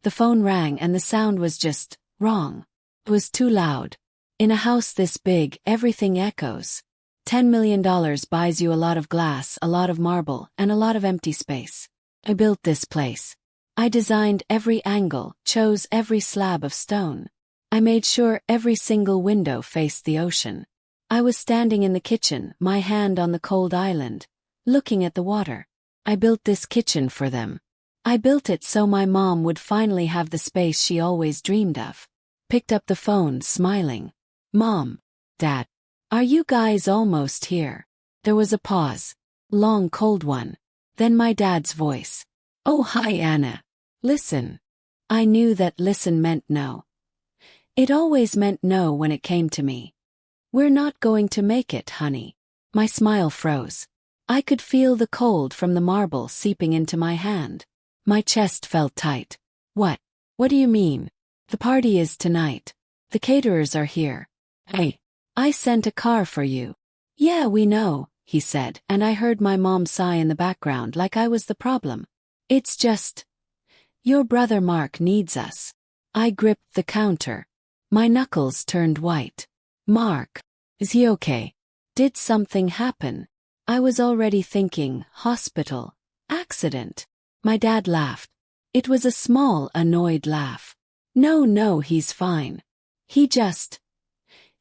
The phone rang and the sound was just wrong. It was too loud. In a house this big, everything echoes. $10 million buys you a lot of glass, a lot of marble, and a lot of empty space. I built this place. I designed every angle, chose every slab of stone. I made sure every single window faced the ocean. I was standing in the kitchen, my hand on the cold island, looking at the water. I built this kitchen for them. I built it so my mom would finally have the space she always dreamed of. Picked up the phone, smiling. Mom. Dad. Are you guys almost here? There was a pause. Long, cold one. Then my dad's voice. Oh, hi, Anna. Listen. I knew that listen meant no. It always meant no when it came to me. We're not going to make it, honey. My smile froze. I could feel the cold from the marble seeping into my hand. My chest felt tight. What? What do you mean? The party is tonight. The caterers are here. Hey. I sent a car for you. Yeah, we know, he said, and I heard my mom sigh in the background like I was the problem. It's just, your brother Mark needs us. I gripped the counter. My knuckles turned white. Mark. Is he okay? Did something happen? I was already thinking, hospital, accident. My dad laughed. It was a small, annoyed laugh. No, he's fine.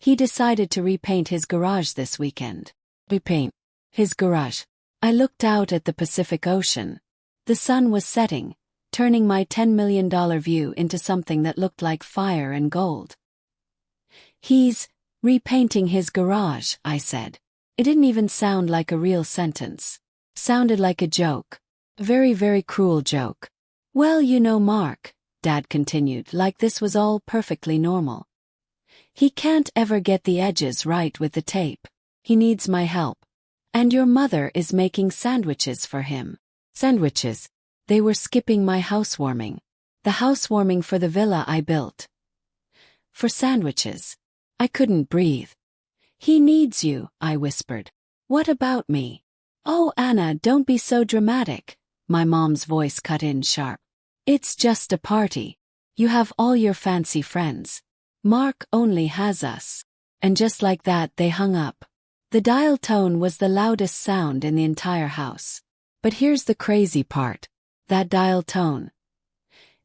He decided to repaint his garage this weekend. Repaint his garage. I looked out at the Pacific Ocean. The sun was setting, turning my $10 million view into something that looked like fire and gold. He's repainting his garage, I said. It didn't even sound like a real sentence. Sounded like a joke. A very, very cruel joke. Well, you know, Mark, Dad continued, like this was all perfectly normal. He can't ever get the edges right with the tape. He needs my help. And your mother is making sandwiches for him. Sandwiches. They were skipping my housewarming. The housewarming for the villa I built. For sandwiches. I couldn't breathe. He needs you, I whispered. What about me? Oh, Anna, don't be so dramatic. My mom's voice cut in sharp. It's just a party. You have all your fancy friends. Mark only has us. And just like that they hung up. The dial tone was the loudest sound in the entire house. But here's the crazy part. That dial tone.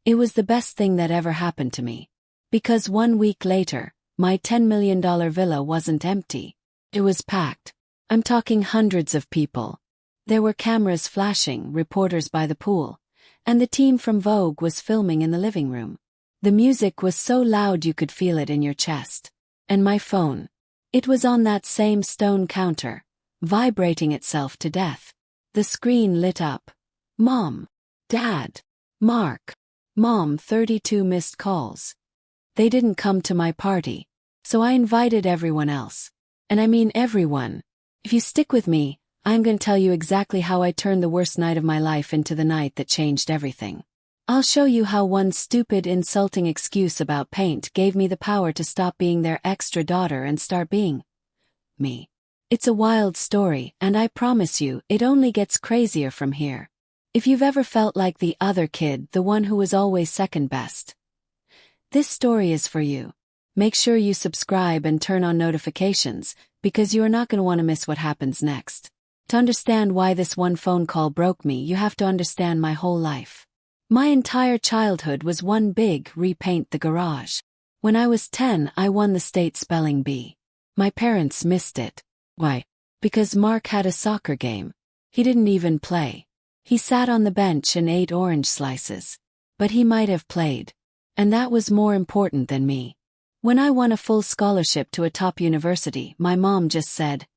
It was the best thing that ever happened to me. Because 1 week later, my $10 million villa wasn't empty. It was packed. I'm talking hundreds of people. There were cameras flashing, reporters by the pool, and the team from Vogue was filming in the living room. The music was so loud you could feel it in your chest. And my phone. It was on that same stone counter, vibrating itself to death. The screen lit up. Mom. Dad. Mark. Mom, 32 missed calls. They didn't come to my party. So I invited everyone else. And I mean everyone. If you stick with me, I'm going to tell you exactly how I turned the worst night of my life into the night that changed everything. I'll show you how one stupid, insulting excuse about paint gave me the power to stop being their extra daughter and start being me. It's a wild story, and I promise you, it only gets crazier from here. If you've ever felt like the other kid, the one who was always second best, this story is for you. Make sure you subscribe and turn on notifications, because you are not going to want to miss what happens next. To understand why this one phone call broke me, you have to understand my whole life. My entire childhood was one big repaint the garage. When I was 10, I won the state spelling bee. My parents missed it. Why? Because Mark had a soccer game. He didn't even play. He sat on the bench and ate orange slices. But he might have played. And that was more important than me. When I won a full scholarship to a top university, my mom just said,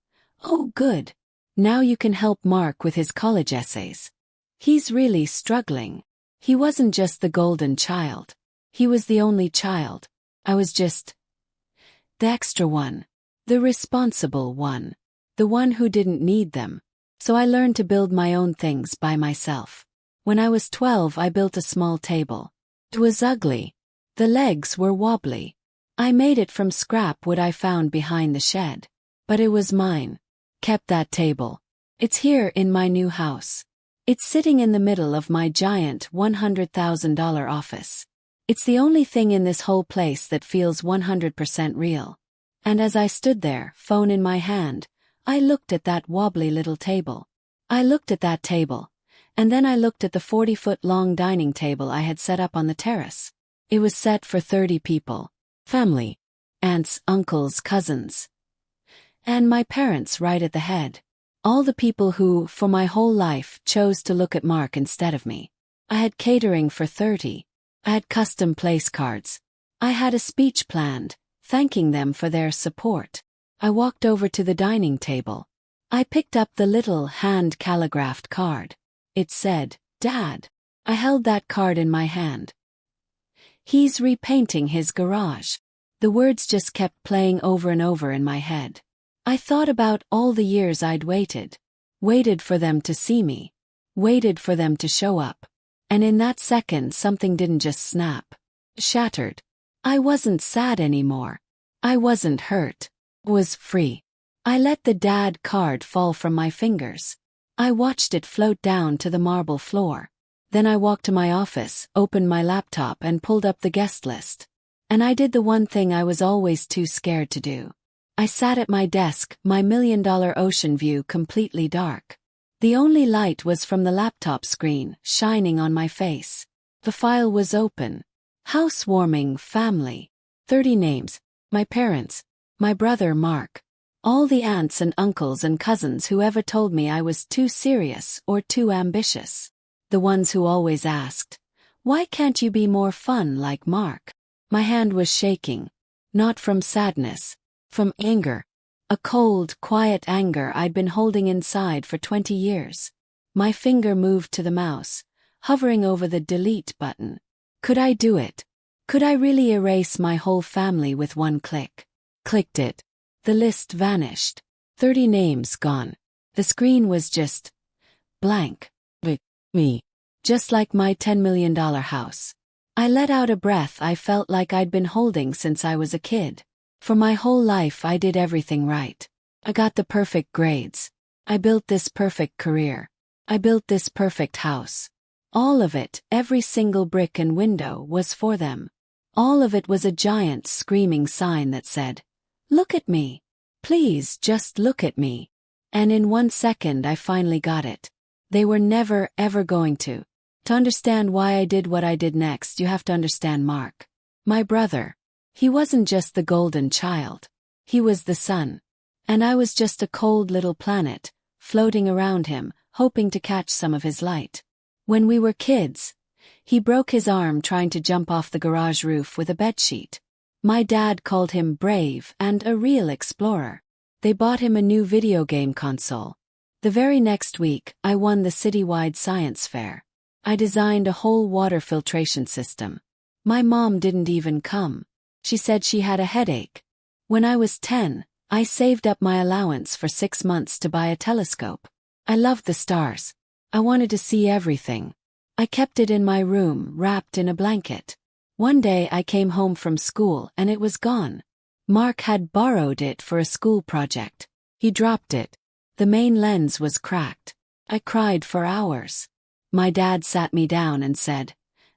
"Oh, good. Now you can help Mark with his college essays. He's really struggling." He wasn't just the golden child. He was the only child. I was just the extra one. The responsible one. The one who didn't need them. So I learned to build my own things by myself. When I was 12, I built a small table. It was ugly. The legs were wobbly. I made it from scrap wood I found behind the shed. But it was mine. Kept that table. It's here in my new house. It's sitting in the middle of my giant $100,000 office. It's the only thing in this whole place that feels 100% real. And as I stood there, phone in my hand, I looked at that wobbly little table. I looked at that table. And then I looked at the 40-foot-long dining table I had set up on the terrace. It was set for 30 people. Family. Aunts, uncles, cousins. And my parents right at the head. All the people who, for my whole life, chose to look at Mark instead of me. I had catering for 30. I had custom place cards. I had a speech planned, thanking them for their support. I walked over to the dining table. I picked up the little hand-calligraphed card. It said, "Dad." I held that card in my hand. "He's repainting his garage." The words just kept playing over and over in my head. I thought about all the years I'd waited. Waited for them to see me. Waited for them to show up. And in that second something didn't just snap. Shattered. I wasn't sad anymore. I wasn't hurt. Was free. I let the dad card fall from my fingers. I watched it float down to the marble floor. Then I walked to my office, opened my laptop and pulled up the guest list. And I did the one thing I was always too scared to do. I sat at my desk, my $1,000,000 ocean view completely dark. The only light was from the laptop screen, shining on my face. The file was open. Housewarming family. 30 names. My parents. My brother Mark. All the aunts and uncles and cousins who ever told me I was too serious or too ambitious. The ones who always asked, "Why can't you be more fun like Mark?" My hand was shaking. Not from sadness. From anger. A cold, quiet anger I'd been holding inside for 20 years. My finger moved to the mouse, hovering over the delete button. Could I do it? Could I really erase my whole family with one click? Clicked it. The list vanished. 30 names gone. The screen was just blank. With me. Just like my $10 million house. I let out a breath I felt like I'd been holding since I was a kid. For my whole life I did everything right. I got the perfect grades. I built this perfect career. I built this perfect house. All of it, every single brick and window, was for them. All of it was a giant screaming sign that said, "Look at me. Please just look at me." And in 1 second I finally got it. They were never, ever going to. To understand why I did what I did next, you have to understand Mark. My brother. He wasn't just the golden child. He was the sun. And I was just a cold little planet, floating around him, hoping to catch some of his light. When we were kids, he broke his arm trying to jump off the garage roof with a bedsheet. My dad called him brave and a real explorer. They bought him a new video game console. The very next week, I won the citywide science fair. I designed a whole water filtration system. My mom didn't even come. She said she had a headache. When I was 10, I saved up my allowance for 6 months to buy a telescope. I loved the stars. I wanted to see everything. I kept it in my room, wrapped in a blanket. One day I came home from school and it was gone. Mark had borrowed it for a school project. He dropped it. The main lens was cracked. I cried for hours. My dad sat me down and said,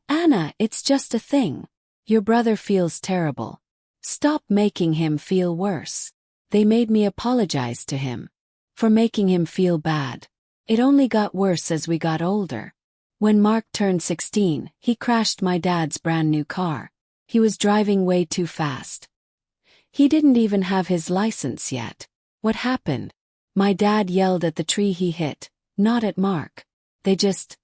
"Anna, it's just a thing. Your brother feels terrible. Stop making him feel worse." They made me apologize to him for making him feel bad. It only got worse as we got older. When Mark turned 16, he crashed my dad's brand new car. He was driving way too fast. He didn't even have his license yet. What happened? My dad yelled at the tree he hit, not at Mark. They just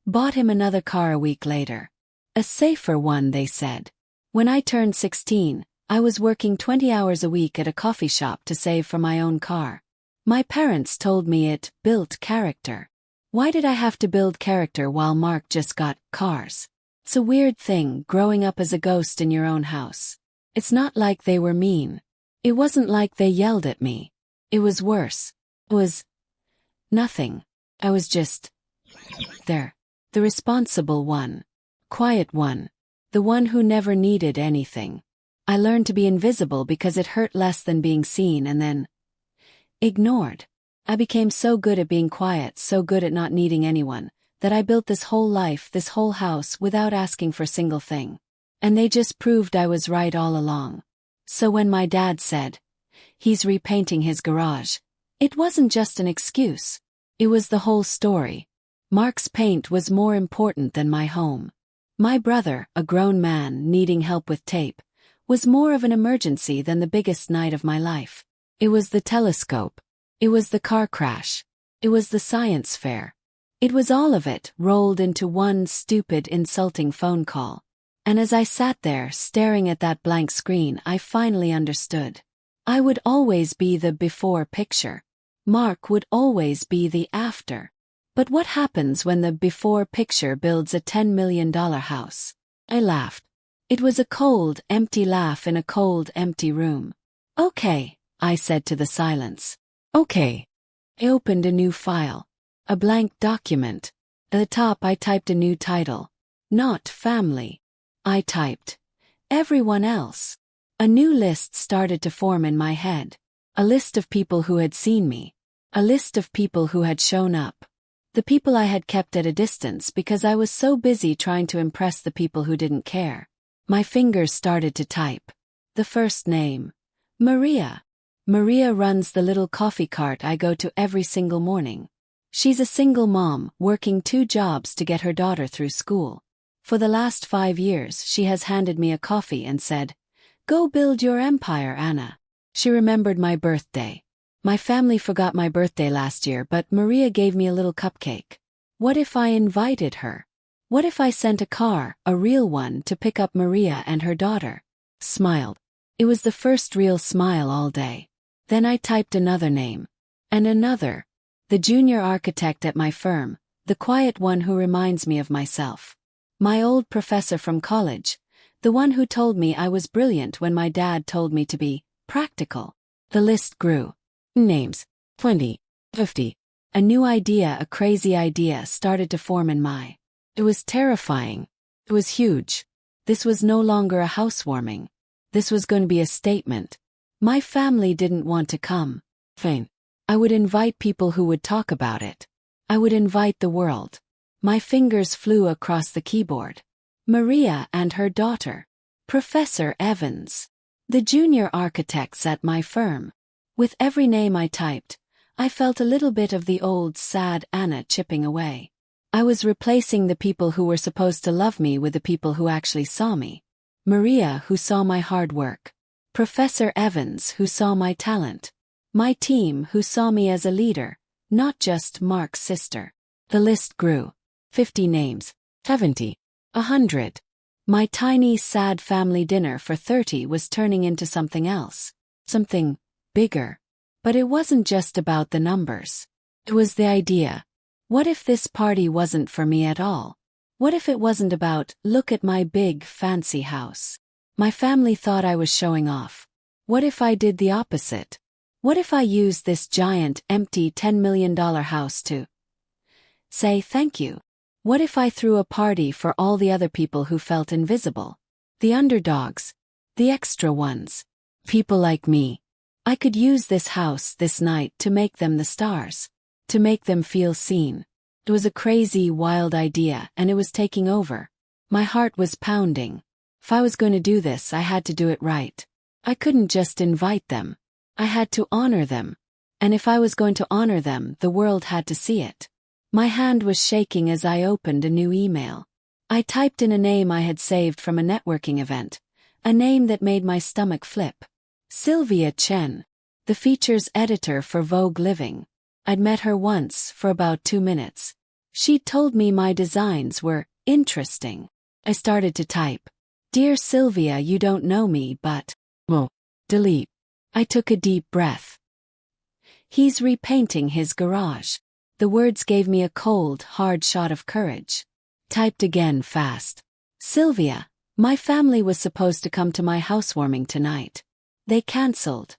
bought him another car a week later. A safer one, they said. When I turned 16, I was working 20 hours a week at a coffee shop to save for my own car. My parents told me it built character. Why did I have to build character while Mark just got cars? It's a weird thing, growing up as a ghost in your own house. It's not like they were mean. It wasn't like they yelled at me. It was worse. It was nothing. I was just there. The responsible one. Quiet one. The one who never needed anything. I learned to be invisible because it hurt less than being seen and then ignored. I became so good at being quiet, so good at not needing anyone, that I built this whole life, this whole house, without asking for a single thing. And they just proved I was right all along. So when my dad said, he's repainting his garage, it wasn't just an excuse. It was the whole story. Mark's paint was more important than my home. My brother, a grown man needing help with tape, was more of an emergency than the biggest night of my life. It was the telescope. It was the car crash. It was the science fair. It was all of it rolled into one stupid, insulting phone call. And as I sat there staring at that blank screen, I finally understood. I would always be the before picture. Mark would always be the after. But what happens when the before picture builds a $10 million house? I laughed. It was a cold, empty laugh in a cold, empty room. Okay, I said to the silence. Okay. I opened a new file. A blank document. At the top I typed a new title. Not family. I typed, everyone else. A new list started to form in my head. A list of people who had seen me. A list of people who had shown up. The people I had kept at a distance because I was so busy trying to impress the people who didn't care. My fingers started to type. The first name. Maria. Maria runs the little coffee cart I go to every single morning. She's a single mom, working 2 jobs to get her daughter through school. For the last 5 years, she has handed me a coffee and said, "Go build your empire, Anna." She remembered my birthday. My family forgot my birthday last year, but Maria gave me a little cupcake. What if I invited her? What if I sent a car, a real one, to pick up Maria and her daughter? Smiled. It was the first real smile all day. Then I typed another name. And another. The junior architect at my firm, the quiet one who reminds me of myself. My old professor from college, the one who told me I was brilliant when my dad told me to be practical. The list grew. Names. 20. 50. A new idea, a crazy idea started to form in my. It was terrifying. It was huge. This was no longer a housewarming. This was going to be a statement. My family didn't want to come. Fine. I would invite people who would talk about it. I would invite the world. My fingers flew across the keyboard. Maria and her daughter. Professor Evans. The junior architects at my firm. With every name I typed, I felt a little bit of the old, sad Anna chipping away. I was replacing the people who were supposed to love me with the people who actually saw me. Maria, who saw my hard work. Professor Evans, who saw my talent. My team, who saw me as a leader, not just Mark's sister. The list grew. 50 names. 70. 100. My tiny, sad family dinner for 30 was turning into something else. Something bigger. But it wasn't just about the numbers. It was the idea. What if this party wasn't for me at all? What if it wasn't about, look at my big, fancy house? My family thought I was showing off. What if I did the opposite? What if I used this giant, empty $10 million house to say thank you? What if I threw a party for all the other people who felt invisible? The underdogs. The extra ones. People like me. I could use this house this night to make them the stars. To make them feel seen. It was a crazy, wild idea, and it was taking over. My heart was pounding. If I was going to do this, I had to do it right. I couldn't just invite them. I had to honor them. And if I was going to honor them, the world had to see it. My hand was shaking as I opened a new email. I typed in a name I had saved from a networking event, a name that made my stomach flip. Sylvia Chen, the features editor for Vogue Living. I'd met her once for about 2 minutes. She'd told me my designs were interesting. I started to type. Dear Sylvia, you don't know me, but... Oh. Delete. I took a deep breath. He's repainting his garage. The words gave me a cold, hard shot of courage. Typed again fast. Sylvia, my family was supposed to come to my housewarming tonight. They cancelled.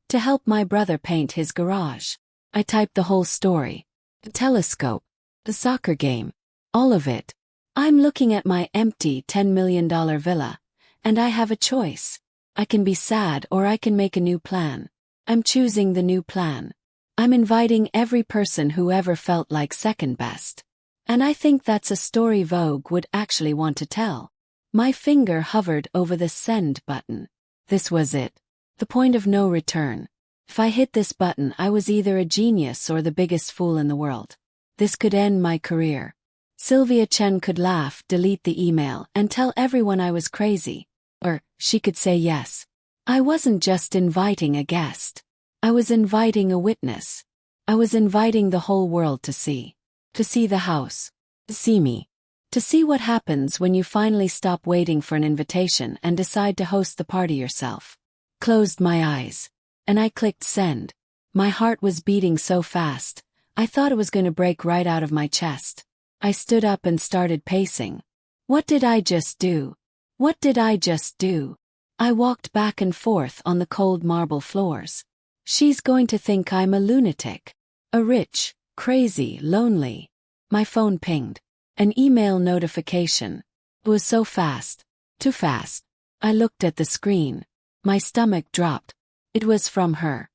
To help my brother paint his garage. I typed the whole story. The telescope. The soccer game. All of it. I'm looking at my empty $10 million villa, and I have a choice. I can be sad or I can make a new plan. I'm choosing the new plan. I'm inviting every person who ever felt like second best. And I think that's a story Vogue would actually want to tell. My finger hovered over the send button. This was it. The point of no return. If I hit this button, I was either a genius or the biggest fool in the world. This could end my career. Sylvia Chen could laugh, delete the email, and tell everyone I was crazy. Or, she could say yes. I wasn't just inviting a guest. I was inviting a witness. I was inviting the whole world to see. To see the house. To see me. To see what happens when you finally stop waiting for an invitation and decide to host the party yourself. Closed my eyes. And I clicked send. My heart was beating so fast, I thought it was going to break right out of my chest. I stood up and started pacing. What did I just do? What did I just do? I walked back and forth on the cold marble floors. She's going to think I'm a lunatic. A rich, crazy, lonely. My phone pinged. An email notification. It was so fast. Too fast. I looked at the screen. My stomach dropped. It was from her.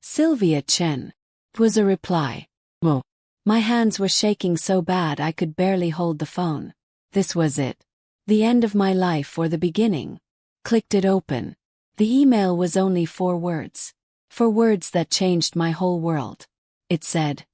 Sylvia Chen. It was a reply. Whoa. My hands were shaking so bad I could barely hold the phone. This was it. The end of my life or the beginning. Clicked it open. The email was only 4 words. 4 words that changed my whole world. It said,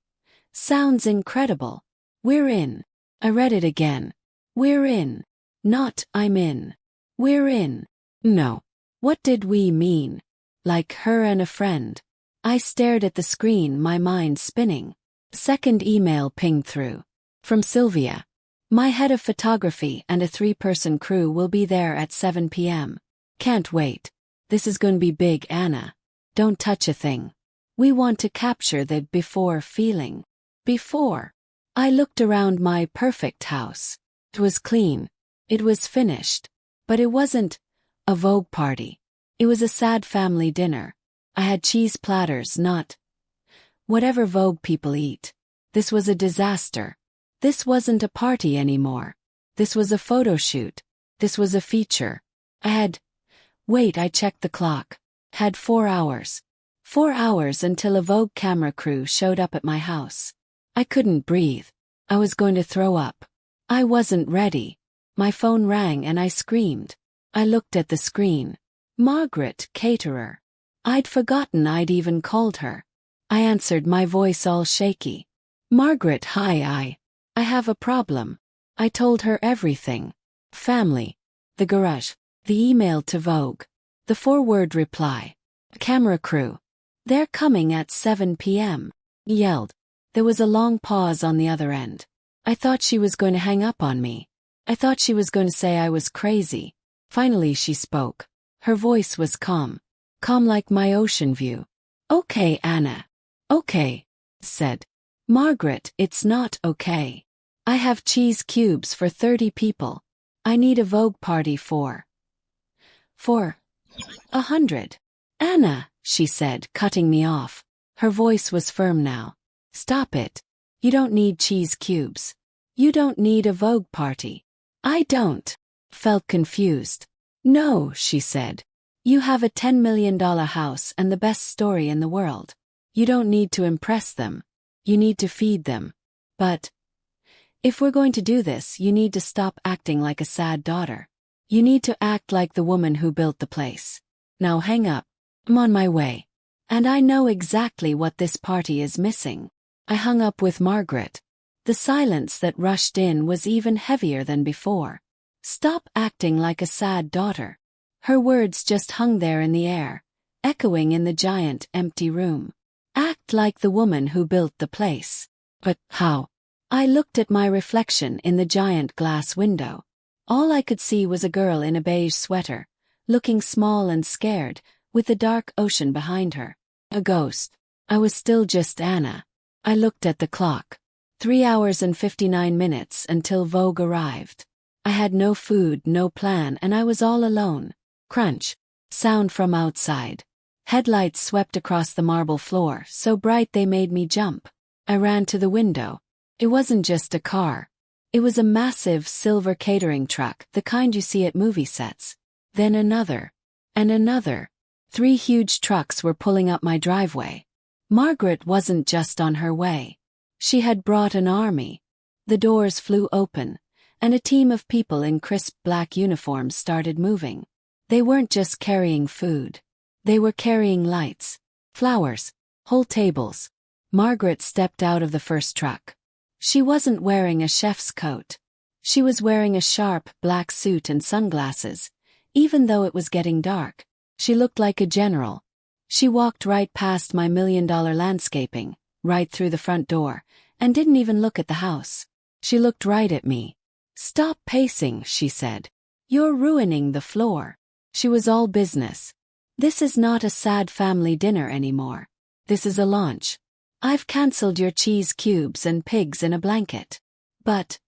"Sounds incredible. We're in." I read it again. We're in. Not, I'm in. We're in. No. What did we mean? Like her and a friend. I stared at the screen, my mind spinning. Second email pinged through. From Sylvia. My head of photography and a 3-person crew will be there at 7 p.m. Can't wait. This is gonna be big, Anna. Don't touch a thing. We want to capture the before feeling. Before. I looked around my perfect house. It was clean. It was finished. But it wasn't a Vogue party. It was a sad family dinner. I had cheese platters, not whatever Vogue people eat. This was a disaster. This wasn't a party anymore. This was a photo shoot. This was a feature. I checked the clock. Had 4 hours. 4 hours until a Vogue camera crew showed up at my house. I couldn't breathe. I was going to throw up. I wasn't ready. My phone rang and I screamed. I looked at the screen. Margaret, caterer. I'd forgotten I'd even called her. I answered, my voice all shaky. Margaret, hi, I have a problem. I told her everything. Family. The garage. The email to Vogue. The 4-word reply. Camera crew. They're coming at 7 p.m. Yelled. There was a long pause on the other end. I thought she was going to hang up on me. I thought she was going to say I was crazy. Finally she spoke. Her voice was calm. Calm like my ocean view. Okay, Anna. Okay. Said. Margaret, it's not okay. I have cheese cubes for 30 people. I need a Vogue party for 100. Anna, she said, cutting me off. Her voice was firm now. Stop it. You don't need cheese cubes. You don't need a Vogue party. I don't. Felt confused. No, she said. You have a $10 million house and the best story in the world. You don't need to impress them. You need to feed them. But if we're going to do this, you need to stop acting like a sad daughter. You need to act like the woman who built the place. Now hang up. I'm on my way. And I know exactly what this party is missing. I hung up with Margaret. The silence that rushed in was even heavier than before. Stop acting like a sad daughter. Her words just hung there in the air, echoing in the giant, empty room. Act like the woman who built the place. But how? I looked at my reflection in the giant glass window. All I could see was a girl in a beige sweater, looking small and scared, with the dark ocean behind her. A ghost. I was still just Anna. I looked at the clock. 3 hours and 59 minutes until Vogue arrived. I had no food, no plan, and I was all alone. Crunch. Sound from outside. Headlights swept across the marble floor, so bright they made me jump. I ran to the window. It wasn't just a car. It was a massive silver catering truck, the kind you see at movie sets. Then another. And another. 3 huge trucks were pulling up my driveway. Margaret wasn't just on her way. She had brought an army. The doors flew open, and a team of people in crisp black uniforms started moving. They weren't just carrying food. They were carrying lights, flowers, whole tables. Margaret stepped out of the first truck. She wasn't wearing a chef's coat. She was wearing a sharp black suit and sunglasses. Even though it was getting dark, she looked like a general. She walked right past my $1 million landscaping, right through the front door, and didn't even look at the house. She looked right at me. "Stop pacing," she said. "You're ruining the floor." She was all business. "This is not a sad family dinner anymore. This is a launch. I've cancelled your cheese cubes and pigs in a blanket." "But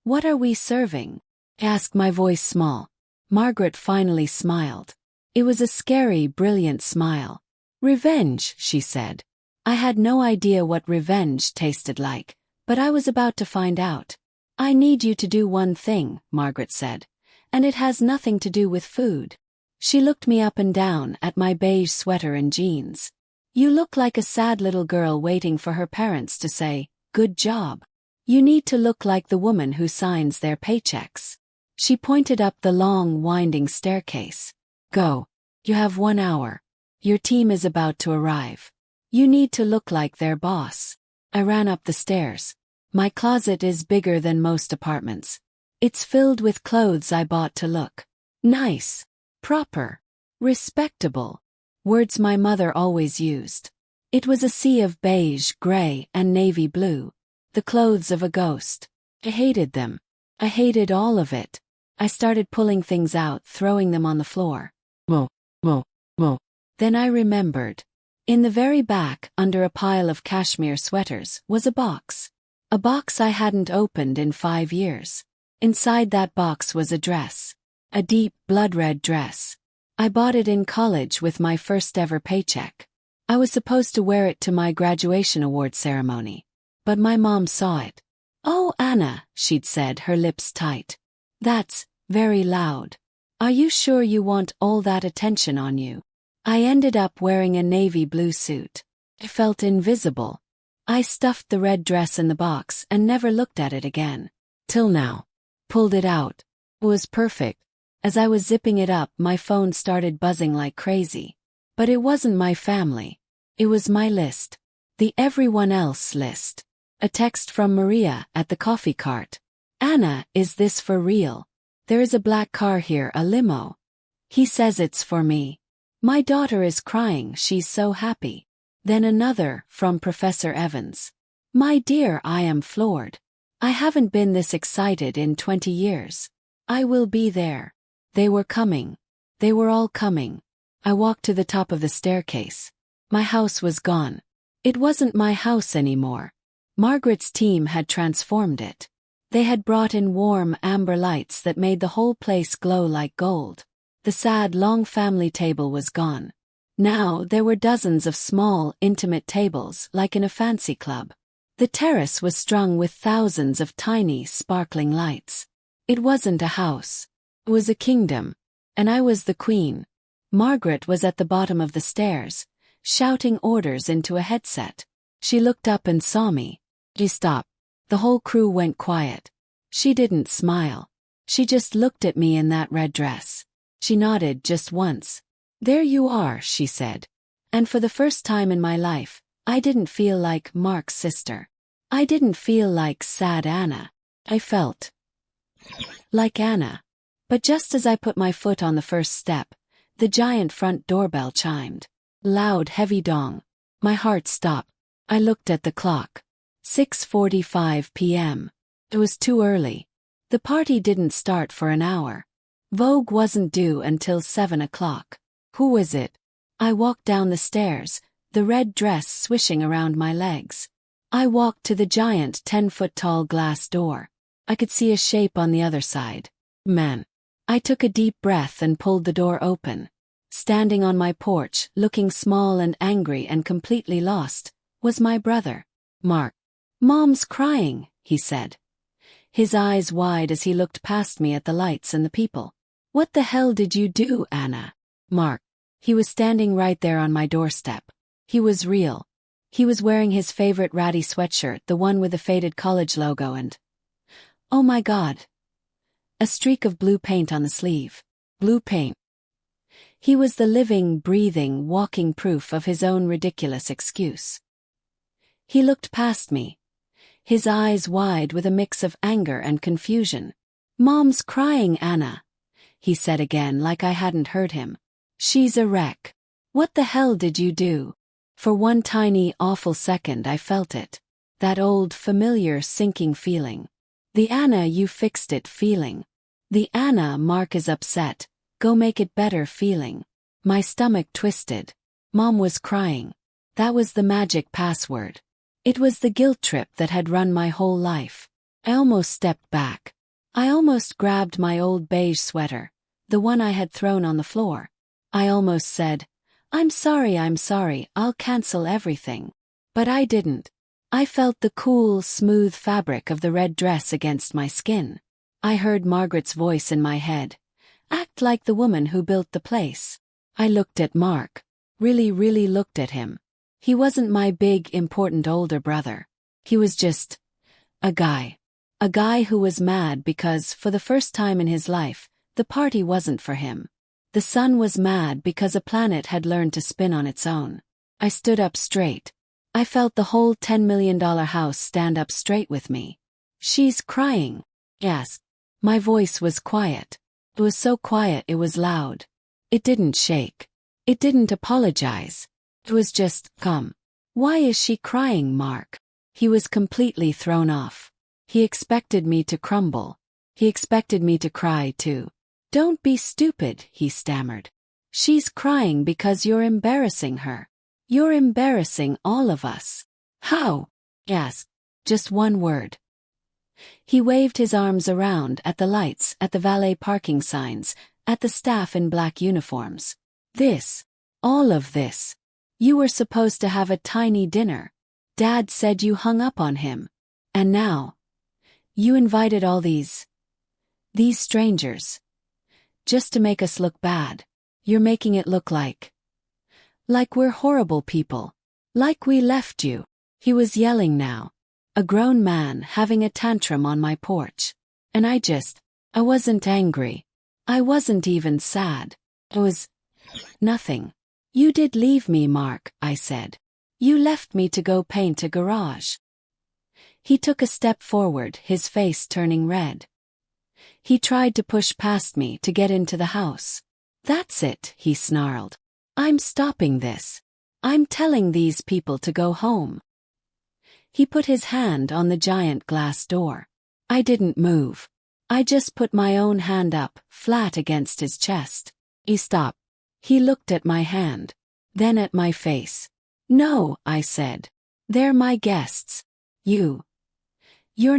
what are we serving?" asked, my voice small. Margaret finally smiled. It was a scary, brilliant smile. "Revenge," she said. I had no idea what revenge tasted like, but I was about to find out. "I need you to do one thing," Margaret said, "and it has nothing to do with food." She looked me up and down at my beige sweater and jeans. "You look like a sad little girl waiting for her parents to say, 'Good job.' You need to look like the woman who signs their paychecks." She pointed up the long, winding staircase. "Go. You have 1 hour. Your team is about to arrive. You need to look like their boss." I ran up the stairs. My closet is bigger than most apartments. It's filled with clothes I bought to look nice, proper, respectable. Words my mother always used. It was a sea of beige, gray, and navy blue. The clothes of a ghost. I hated them. I hated all of it. I started pulling things out, throwing them on the floor. Mo. Then I remembered. In the very back, under a pile of cashmere sweaters, was a box. A box I hadn't opened in 5 years. Inside that box was a dress. A deep, blood-red dress. I bought it in college with my first ever paycheck. I was supposed to wear it to my graduation award ceremony. But my mom saw it. "Oh, Anna," she'd said, her lips tight. "That's very loud. Are you sure you want all that attention on you?" I ended up wearing a navy blue suit. I felt invisible. I stuffed the red dress in the box and never looked at it again. Till now. Pulled it out. It was perfect. As I was zipping it up, my phone started buzzing like crazy. But it wasn't my family. It was my list. The everyone else list. A text from Maria at the coffee cart. "Anna, is this for real? There is a black car here, a limo. He says it's for me. My daughter is crying, she's so happy." Then another, from Professor Evans. "My dear, I am floored. I haven't been this excited in 20 years. I will be there." They were coming. They were all coming. I walked to the top of the staircase. My house was gone. It wasn't my house anymore. Margaret's team had transformed it. They had brought in warm amber lights that made the whole place glow like gold. The sad, long family table was gone. Now there were dozens of small, intimate tables like in a fancy club. The terrace was strung with thousands of tiny, sparkling lights. It wasn't a house. It was a kingdom. And I was the queen. Margaret was at the bottom of the stairs, shouting orders into a headset. She looked up and saw me. She stopped. The whole crew went quiet. She didn't smile. She just looked at me in that red dress. She nodded just once. "There you are," she said. And for the first time in my life, I didn't feel like Mark's sister. I didn't feel like sad Anna. I felt like Anna. But just as I put my foot on the first step, the giant front doorbell chimed. Loud, heavy dong. My heart stopped. I looked at the clock. 6:45 p.m. It was too early. The party didn't start for an hour. Vogue wasn't due until 7 o'clock. Who was it? I walked down the stairs, the red dress swishing around my legs. I walked to the giant 10-foot-tall glass door. I could see a shape on the other side. Man. I took a deep breath and pulled the door open. Standing on my porch, looking small and angry and completely lost, was my brother, Mark. "Mom's crying," he said. His eyes wide as he looked past me at the lights and the people. "What the hell did you do, Anna?" Mark. He was standing right there on my doorstep. He was real. He was wearing his favorite ratty sweatshirt, the one with the faded college logo and, oh my God, a streak of blue paint on the sleeve. Blue paint. He was the living, breathing, walking proof of his own ridiculous excuse. He looked past me, his eyes wide with a mix of anger and confusion. "Mom's crying, Anna," he said again like I hadn't heard him. "She's a wreck. What the hell did you do?" For one tiny, awful second I felt it. That old, familiar, sinking feeling. The Anna you fixed it feeling. The Anna Mark is upset, go make it better feeling. My stomach twisted. Mom was crying. That was the magic password. It was the guilt trip that had run my whole life. I almost stepped back. I almost grabbed my old beige sweater, the one I had thrown on the floor. I almost said, I'm sorry, I'll cancel everything." But I didn't. I felt the cool, smooth fabric of the red dress against my skin. I heard Margaret's voice in my head. "Act like the woman who built the place." I looked at Mark. Really looked at him. He wasn't my big, important older brother. He was just a guy. A guy who was mad because, for the first time in his life, the party wasn't for him. The sun was mad because a planet had learned to spin on its own. I stood up straight. I felt the whole $10 million house stand up straight with me. "She's crying." Yes. My voice was quiet. It was so quiet it was loud. It didn't shake. It didn't apologize. It was just, "Come." "Why is she crying, Mark?" He was completely thrown off. He expected me to crumble. He expected me to cry too. "Don't be stupid," he stammered. "She's crying because you're embarrassing her. You're embarrassing all of us." "How?" "Yes. Just one word." He waved his arms around at the lights, at the valet parking signs, at the staff in black uniforms. "This. All of this. You were supposed to have a tiny dinner. Dad said you hung up on him. And now you invited all these strangers. Just to make us look bad. You're making it look like we're horrible people. Like we left you." He was yelling now. A grown man having a tantrum on my porch. And I wasn't angry. I wasn't even sad. It was nothing. "You did leave me, Mark," I said. "You left me to go paint a garage." He took a step forward, his face turning red. He tried to push past me to get into the house. "That's it," he snarled. "I'm stopping this. I'm telling these people to go home." He put his hand on the giant glass door. I didn't move. I just put my own hand up, flat against his chest. He stopped. He looked at my hand. Then at my face. "No," I said. "They're my guests. You're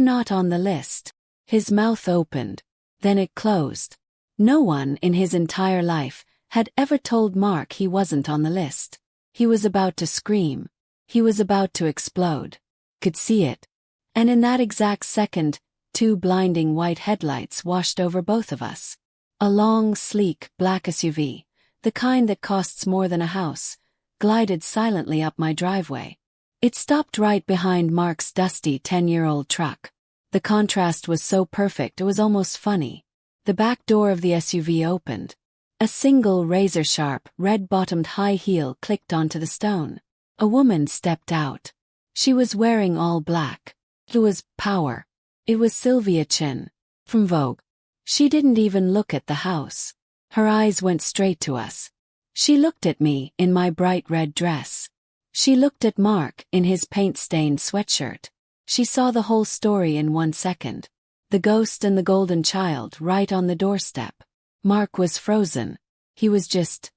not on the list." His mouth opened. Then it closed. No one in his entire life had ever told Mark he wasn't on the list. He was about to scream. He was about to explode. Could see it. And in that exact second, 2 blinding white headlights washed over both of us. A long, sleek, black SUV, the kind that costs more than a house, glided silently up my driveway. It stopped right behind Mark's dusty 10-year-old truck. The contrast was so perfect it was almost funny. The back door of the SUV opened. A single razor-sharp, red-bottomed high heel clicked onto the stone. A woman stepped out. She was wearing all black. It was power. It was Sylvia Chin. From Vogue. She didn't even look at the house. Her eyes went straight to us. She looked at me in my bright red dress. She looked at Mark in his paint-stained sweatshirt. She saw the whole story in 1 second. The ghost and the golden child right on the doorstep. Mark was frozen. He was just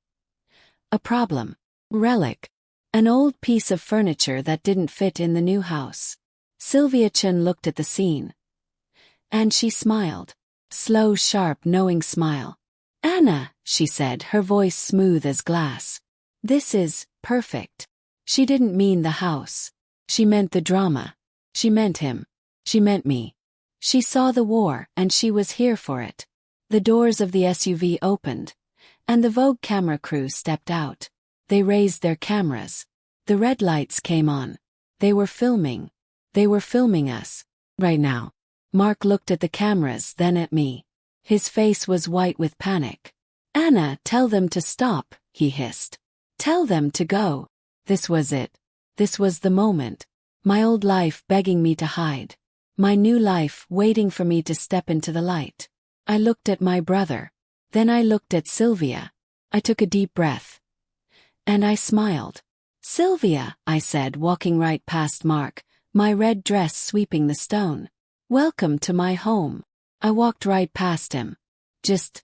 a problem. Relic. An old piece of furniture that didn't fit in the new house. Sylvia Chin looked at the scene. And she smiled. Slow, sharp, knowing smile. "Anna," she said, her voice smooth as glass. "This is perfect." She didn't mean the house. She meant the drama. She meant him. She meant me. She saw the war, and she was here for it. The doors of the SUV opened, and the Vogue camera crew stepped out. They raised their cameras. The red lights came on. They were filming. They were filming us. Right now. Mark looked at the cameras, then at me. His face was white with panic. "Anna, tell them to stop," he hissed. "Tell them to go." This was it. This was the moment. My old life begging me to hide. My new life waiting for me to step into the light. I looked at my brother. Then I looked at Sylvia. I took a deep breath. And I smiled. "Sylvia," I said, walking right past Mark, my red dress sweeping the stone. "Welcome to my home." I walked right past him. Just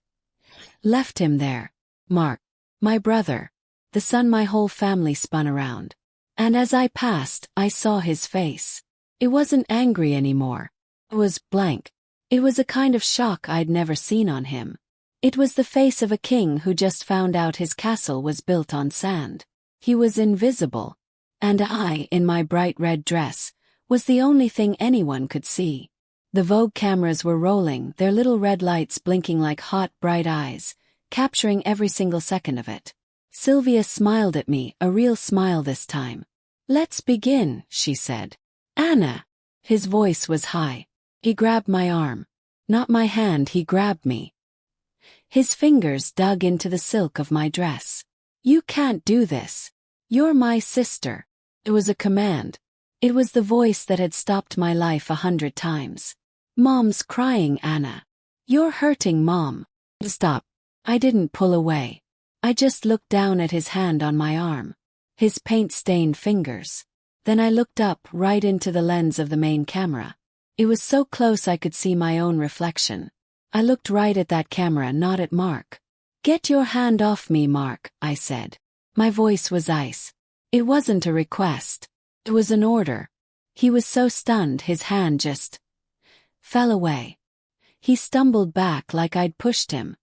left him there. Mark. My brother. The sun my whole family spun around. And as I passed, I saw his face. It wasn't angry anymore. It was blank. It was a kind of shock I'd never seen on him. It was the face of a king who just found out his castle was built on sand. He was invisible. And I, in my bright red dress, was the only thing anyone could see. The Vogue cameras were rolling, their little red lights blinking like hot, bright eyes, capturing every single second of it. Sylvia smiled at me, a real smile this time. "Let's begin," she said. "Anna." His voice was high. He grabbed my arm. Not my hand, he grabbed me. His fingers dug into the silk of my dress. "You can't do this. You're my sister." It was a command. It was the voice that had stopped my life 100 times. "Mom's crying, Anna. You're hurting Mom." "Stop." I didn't pull away. I just looked down at his hand on my arm. His paint-stained fingers. Then I looked up right into the lens of the main camera. It was so close I could see my own reflection. I looked right at that camera, not at Mark. "Get your hand off me, Mark," I said. My voice was ice. It wasn't a request. It was an order. He was so stunned his hand just fell away. He stumbled back like I'd pushed him.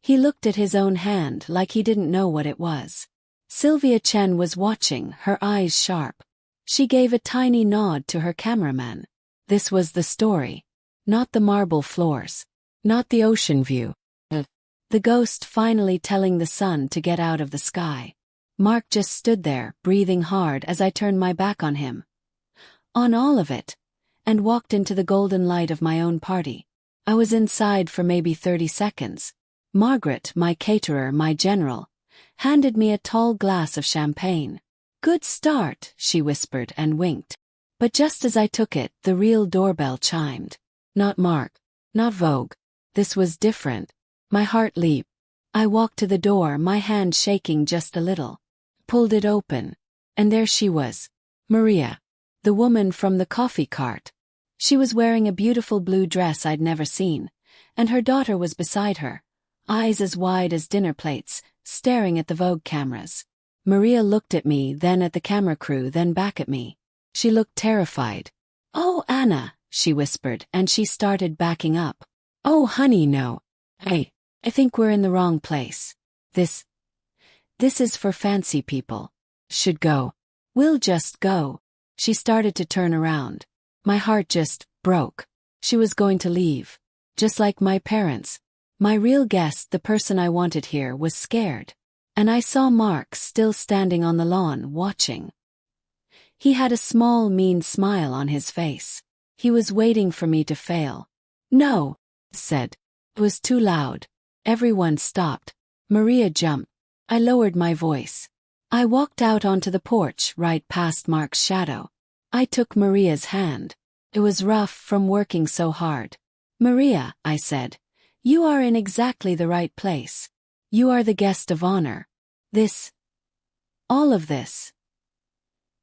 He looked at his own hand like he didn't know what it was. Sylvia Chen was watching, her eyes sharp. She gave a tiny nod to her cameraman. This was the story. Not the marble floors. Not the ocean view. The ghost finally telling the sun to get out of the sky. Mark just stood there, breathing hard as I turned my back on him. On all of it. And walked into the golden light of my own party. I was inside for maybe 30 seconds. Margaret, my caterer, my general, handed me a tall glass of champagne. "Good start," she whispered and winked. But just as I took it, the real doorbell chimed. Not Mark. Not Vogue. This was different. My heart leaped. I walked to the door, my hand shaking just a little. Pulled it open. And there she was. Maria. The woman from the coffee cart. She was wearing a beautiful blue dress I'd never seen. And her daughter was beside her. Eyes as wide as dinner plates, staring at the Vogue cameras. Maria looked at me, then at the camera crew, then back at me. She looked terrified. "Oh, Anna," she whispered, and she started backing up. "Oh, honey, no. I think we're in the wrong place. This is for fancy people. Should go. We'll just go." She started to turn around. My heart just broke. She was going to leave. Just like my parents. My real guest, the person I wanted here, was scared. And I saw Mark still standing on the lawn, watching. He had a small, mean smile on his face. He was waiting for me to fail. "No," said. It was too loud. Everyone stopped. Maria jumped. I lowered my voice. I walked out onto the porch, right past Mark's shadow. I took Maria's hand. It was rough from working so hard. "Maria," I said, "you are in exactly the right place. You are the guest of honor. All of this.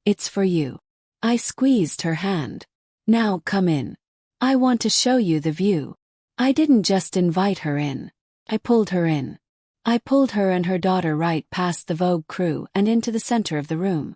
It's for you." I squeezed her hand. "Now come in. I want to show you the view." I didn't just invite her in. I pulled her in. I pulled her and her daughter right past the Vogue crew and into the center of the room.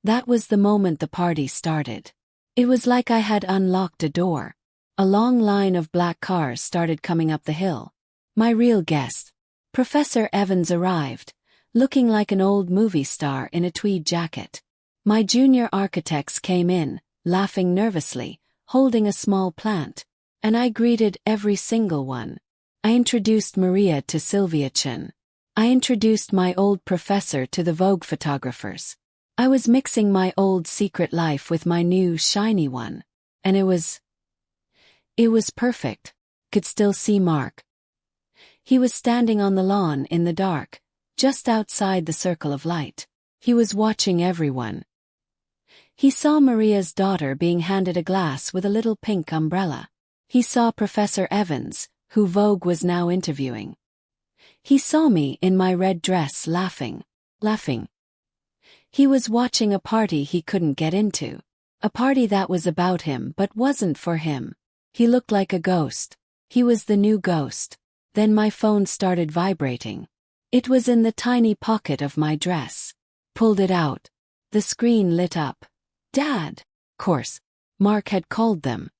That was the moment the party started. It was like I had unlocked a door. A long line of black cars started coming up the hill. My real guest, Professor Evans, arrived, looking like an old movie star in a tweed jacket. My junior architects came in, laughing nervously, holding a small plant. And I greeted every single one. I introduced Maria to Sylvia Chen. I introduced my old professor to the Vogue photographers. I was mixing my old secret life with my new shiny one. And it was perfect. Could still see Mark. He was standing on the lawn in the dark, just outside the circle of light. He was watching everyone. He saw Maria's daughter being handed a glass with a little pink umbrella. He saw Professor Evans, who Vogue was now interviewing. He saw me in my red dress laughing. He was watching a party he couldn't get into. A party that was about him but wasn't for him. He looked like a ghost. He was the new ghost. Then my phone started vibrating. It was in the tiny pocket of my dress. Pulled it out. The screen lit up. Dad. Course. Mark had called them.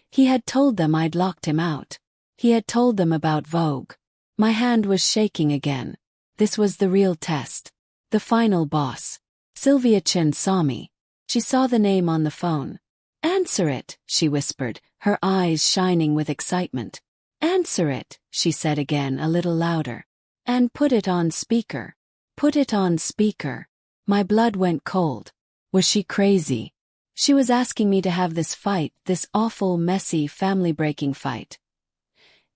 He had told them I'd locked him out. He had told them about Vogue. My hand was shaking again. This was the real test. The final boss. Sylvia Chen saw me. She saw the name on the phone. Answer it, she whispered, her eyes shining with excitement. Answer it, she said again a little louder. And put it on speaker. Put it on speaker. My blood went cold. Was she crazy? She was asking me to have this fight, this awful, messy, family-breaking fight.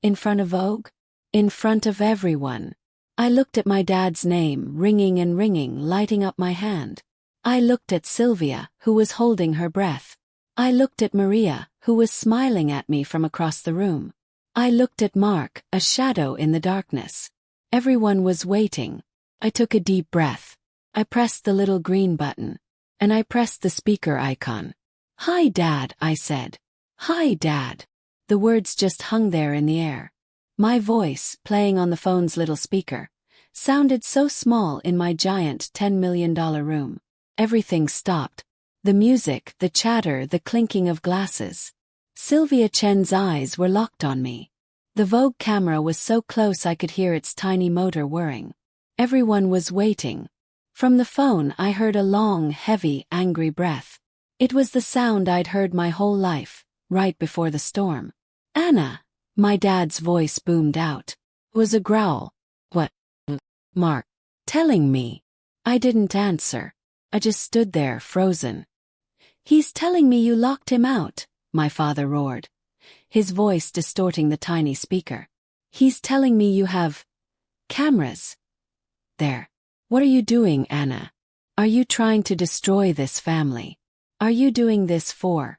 In front of Vogue? In front of everyone. I looked at my dad's name, ringing and ringing, lighting up my hand. I looked at Sylvia, who was holding her breath. I looked at Maria, who was smiling at me from across the room. I looked at Mark, a shadow in the darkness. Everyone was waiting. I took a deep breath. I pressed the little green button. And I pressed the speaker icon. Hi, Dad, I said. Hi, Dad. The words just hung there in the air. My voice, playing on the phone's little speaker, sounded so small in my giant $10 million room. Everything stopped. The music, the chatter, the clinking of glasses. Sylvia Chen's eyes were locked on me. The Vogue camera was so close I could hear its tiny motor whirring. Everyone was waiting. From the phone I heard a long, heavy, angry breath. It was the sound I'd heard my whole life, right before the storm. Anna, my dad's voice boomed out. It was a growl. What? Mark. Telling me. I didn't answer. I just stood there, frozen. He's telling me you locked him out, my father roared, his voice distorting the tiny speaker. He's telling me you have cameras. There. What are you doing, Anna? Are you trying to destroy this family? Are you doing this for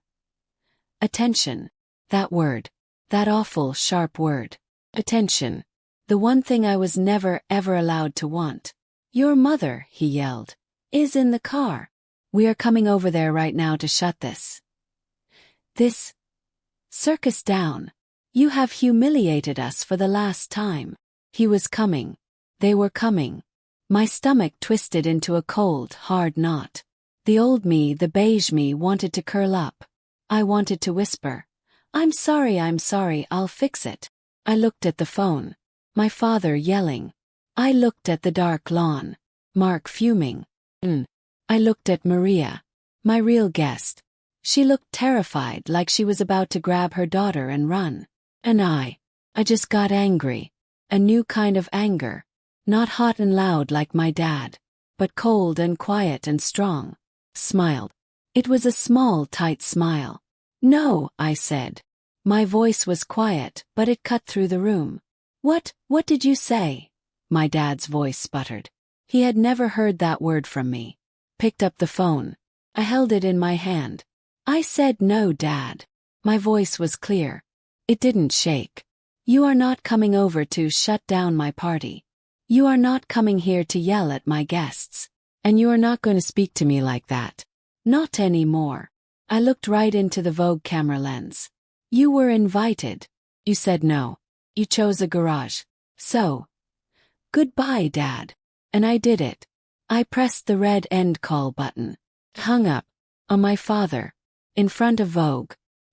attention? That word. That awful, sharp word. Attention. The one thing I was never, ever allowed to want. Your mother, he yelled, is in the car. We are coming over there right now to shut this circus down. You have humiliated us for the last time. He was coming. They were coming. My stomach twisted into a cold, hard knot. The old me, the beige me, wanted to curl up. I wanted to whisper, I'm sorry, I'll fix it. I looked at the phone. My father yelling. I looked at the dark lawn. Mark fuming. I looked at Maria, my real guest. She looked terrified, like she was about to grab her daughter and run. And I just got angry. A new kind of anger. Not hot and loud like my dad, but cold and quiet and strong. Smiled. It was a small, tight smile. No, I said. My voice was quiet, but it cut through the room. What did you say? My dad's voice sputtered. He had never heard that word from me. Picked up the phone. I held it in my hand. I said no, Dad. My voice was clear. It didn't shake. You are not coming over to shut down my party. You are not coming here to yell at my guests. And you are not going to speak to me like that. Not anymore. I looked right into the Vogue camera lens. You were invited. You said no. You chose a garage. So. Goodbye, Dad. And I did it. I pressed the red end call button. Hung up. On my father. In front of Vogue.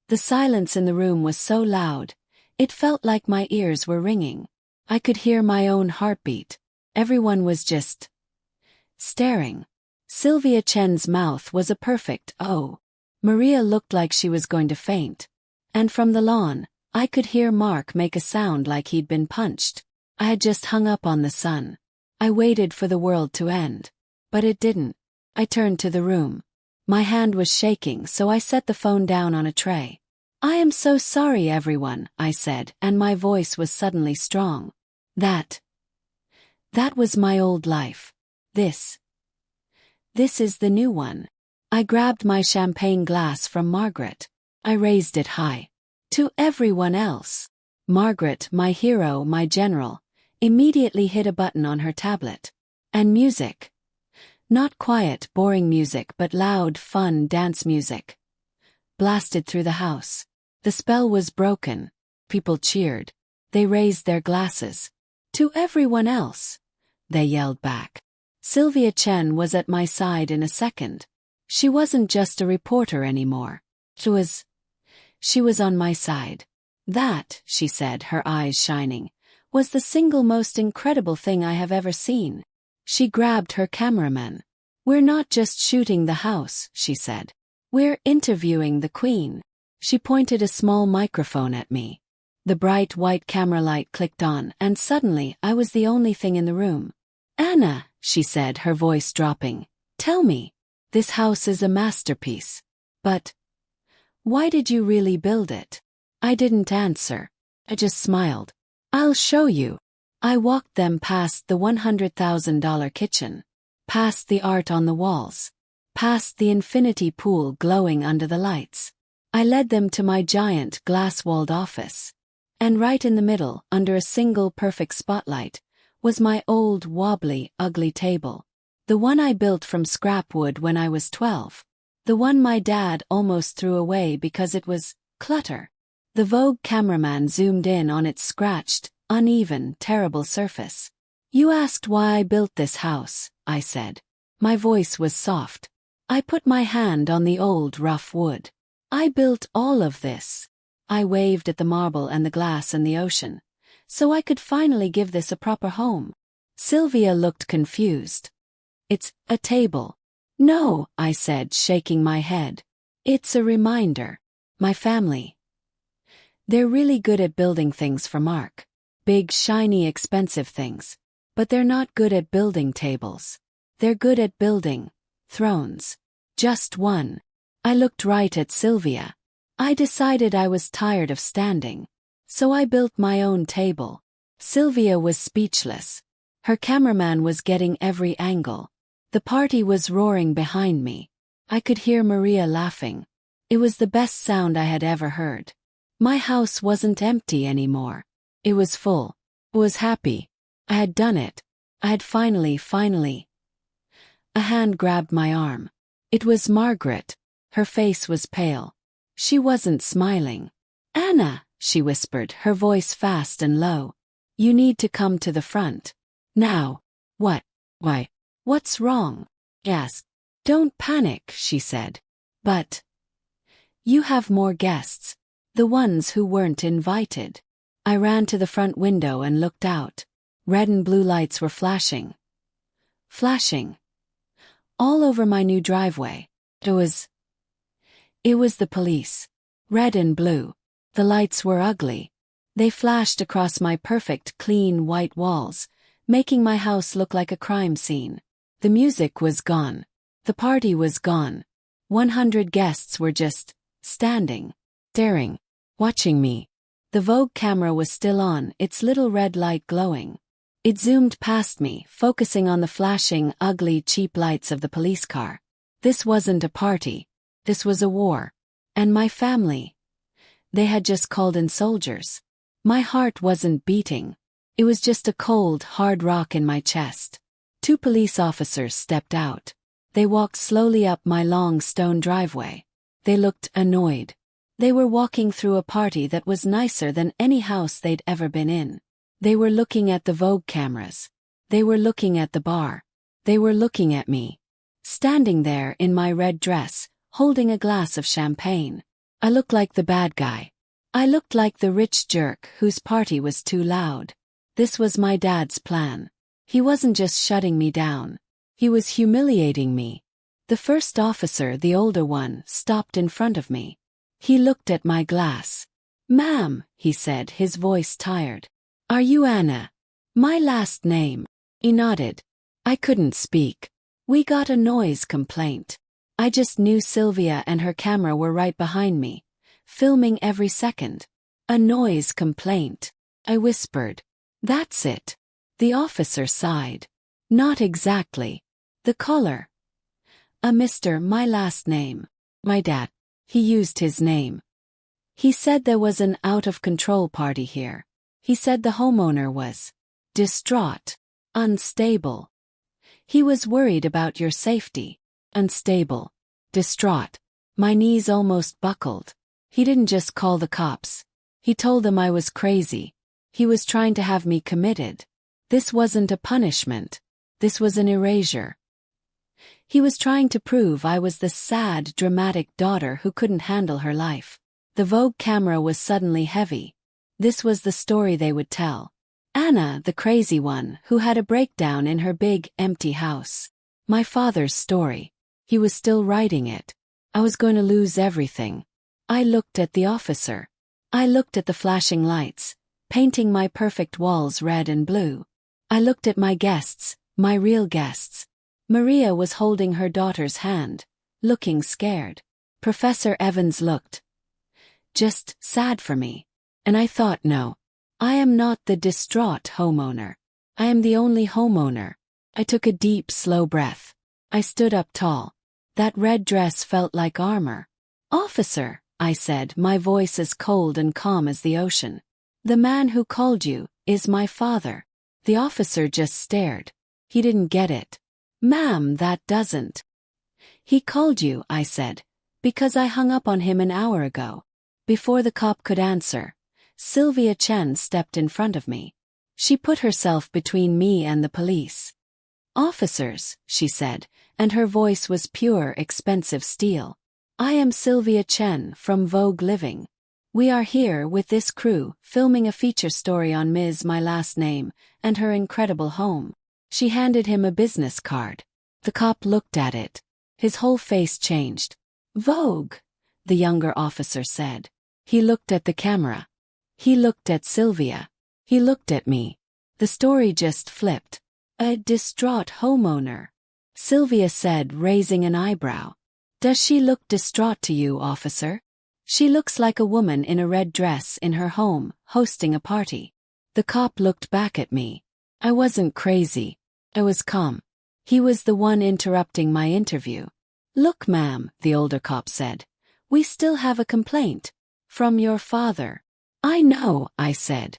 The silence in the room was so loud. It felt like my ears were ringing. I could hear my own heartbeat. Everyone was just staring. Sylvia Chen's mouth was a perfect O. Maria looked like she was going to faint. And from the lawn, I could hear Mark make a sound like he'd been punched. I had just hung up on the sun. I waited for the world to end. But it didn't. I turned to the room. My hand was shaking, so I set the phone down on a tray. "I am so sorry, everyone," I said, and my voice was suddenly strong. That was my old life. This is the new one." I grabbed my champagne glass from Margaret. I raised it high. "To everyone else." Margaret, my hero, my general, immediately hit a button on her tablet. And music. Not quiet, boring music, but loud, fun dance music blasted through the house. The spell was broken. People cheered. They raised their glasses. "To everyone else," they yelled back. Sylvia Chen was at my side in a second. She wasn't just a reporter anymore. She was on my side. "That," she said, her eyes shining, "was the single most incredible thing I have ever seen." She grabbed her cameraman. "We're not just shooting the house," she said. "We're interviewing the Queen." She pointed a small microphone at me. The bright white camera light clicked on, and suddenly I was the only thing in the room. "Anna," she said, her voice dropping, "tell me. This house is a masterpiece. But why did you really build it?" I didn't answer. I just smiled. "I'll show you." I walked them past the $100,000 kitchen, past the art on the walls, past the infinity pool glowing under the lights. I led them to my giant glass-walled office. And right in the middle, under a single perfect spotlight, was my old, wobbly, ugly table. The one I built from scrap wood when I was 12. The one my dad almost threw away because it was clutter. The Vogue cameraman zoomed in on its scratched, uneven, terrible surface. "You asked why I built this house," I said. My voice was soft. I put my hand on the old, rough wood. "I built all of this." I waved at the marble and the glass and the ocean, "so I could finally give this a proper home." Sylvia looked confused. "It's a table." "No," I said, shaking my head. "It's a reminder. My family. They're really good at building things for Mark. Big, shiny, expensive things. But they're not good at building tables. They're good at building thrones. Just one." I looked right at Sylvia. I decided I was tired of standing. So I built my own table. Sylvia was speechless. Her cameraman was getting every angle. The party was roaring behind me. I could hear Maria laughing. It was the best sound I had ever heard. My house wasn't empty anymore. It was full. I was happy. I had done it. I had finally. A hand grabbed my arm. It was Margaret. Her face was pale. She wasn't smiling. "Anna," she whispered, her voice fast and low. "You need to come to the front. Now." "What? Why? What's wrong?" I asked. "Don't panic," she said. "But you have more guests. The ones who weren't invited." I ran to the front window and looked out. Red and blue lights were flashing. All over my new driveway. It was the police. Red and blue. The lights were ugly. They flashed across my perfect, clean, white walls, making my house look like a crime scene. The music was gone. The party was gone. 100 guests were just standing, staring, watching me. The Vogue camera was still on, its little red light glowing. It zoomed past me, focusing on the flashing, ugly, cheap lights of the police car. This wasn't a party. This was a war. And my family. They had just called in soldiers. My heart wasn't beating. It was just a cold, hard rock in my chest. 2 police officers stepped out. They walked slowly up my long stone driveway. They looked annoyed. They were walking through a party that was nicer than any house they'd ever been in. They were looking at the Vogue cameras. They were looking at the bar. They were looking at me. Standing there in my red dress, holding a glass of champagne. I looked like the bad guy. I looked like the rich jerk whose party was too loud. This was my dad's plan. He wasn't just shutting me down. He was humiliating me. The first officer, the older one, stopped in front of me. He looked at my glass. "Ma'am," he said, his voice tired. "Are you Anna?" "My last name." He nodded. I couldn't speak. We got a noise complaint. I just knew Sylvia and her camera were right behind me, filming every second. A noise complaint, I whispered. That's it. The officer sighed. Not exactly. The caller. Mr. My last name. My dad. He used his name. He said there was an out-of-control party here. He said the homeowner was distraught, unstable. He was worried about your safety. Unstable. Distraught. My knees almost buckled. He didn't just call the cops. He told them I was crazy. He was trying to have me committed. This wasn't a punishment. This was an erasure. He was trying to prove I was the sad, dramatic daughter who couldn't handle her life. The Vogue camera was suddenly heavy. This was the story they would tell. Anna, the crazy one, who had a breakdown in her big, empty house. My father's story. He was still writing it. I was going to lose everything. I looked at the officer. I looked at the flashing lights, painting my perfect walls red and blue. I looked at my guests, my real guests. Maria was holding her daughter's hand, looking scared. Professor Evans looked just sad for me. And I thought, no. I am not the distraught homeowner. I am the only homeowner. I took a deep, slow breath. I stood up tall. That red dress felt like armor. Officer, I said, my voice as cold and calm as the ocean. The man who called you is my father. The officer just stared. He didn't get it. Ma'am, that doesn't. He called you, I said, because I hung up on him an hour ago. Before the cop could answer, Sylvia Chen stepped in front of me. She put herself between me and the police. Officers, she said, and her voice was pure, expensive steel. I am Sylvia Chen from Vogue Living. We are here with this crew, filming a feature story on Ms. My last name, and her incredible home. She handed him a business card. The cop looked at it. His whole face changed. Vogue, the younger officer said. He looked at the camera. He looked at Sylvia. He looked at me. The story just flipped. A distraught homeowner. Sylvia said, raising an eyebrow. Does she look distraught to you, officer? She looks like a woman in a red dress in her home, hosting a party. The cop looked back at me. I wasn't crazy. I was calm. He was the one interrupting my interview. Look, ma'am, the older cop said. We still have a complaint. From your father. I know, I said.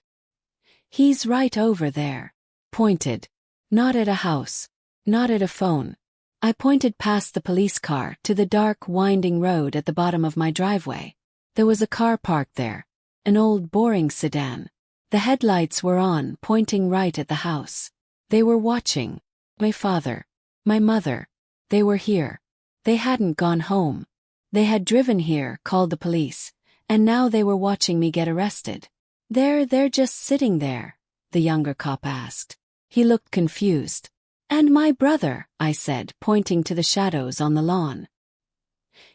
He's right over there. Pointed. Not at a house. Not at a phone. I pointed past the police car to the dark, winding road at the bottom of my driveway. There was a car parked there. An old, boring sedan. The headlights were on, pointing right at the house. They were watching. My father. My mother. They were here. They hadn't gone home. They had driven here, called the police. And now they were watching me get arrested. They're just sitting there, the younger cop asked. He looked confused. And my brother, I said, pointing to the shadows on the lawn.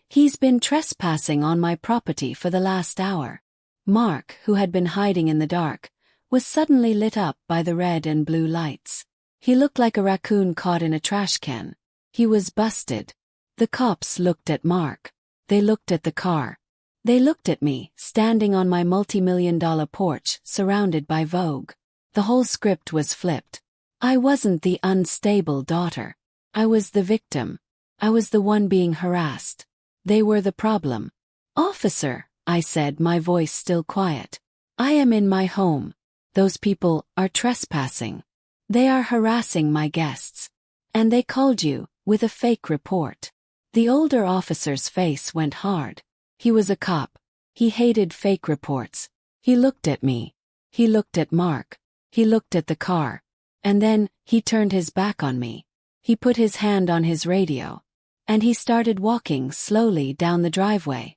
He's been trespassing on my property for the last hour. Mark, who had been hiding in the dark, was suddenly lit up by the red and blue lights. He looked like a raccoon caught in a trash can. He was busted. The cops looked at Mark. They looked at the car. They looked at me, standing on my multi-million-dollar porch, surrounded by Vogue. The whole script was flipped. I wasn't the unstable daughter. I was the victim. I was the one being harassed. They were the problem. Officer, I said, my voice still quiet. I am in my home. Those people are trespassing. They are harassing my guests. And they called you, with a fake report. The older officer's face went hard. He was a cop. He hated fake reports. He looked at me. He looked at Mark. He looked at the car. And then, he turned his back on me. He put his hand on his radio. And he started walking slowly down the driveway.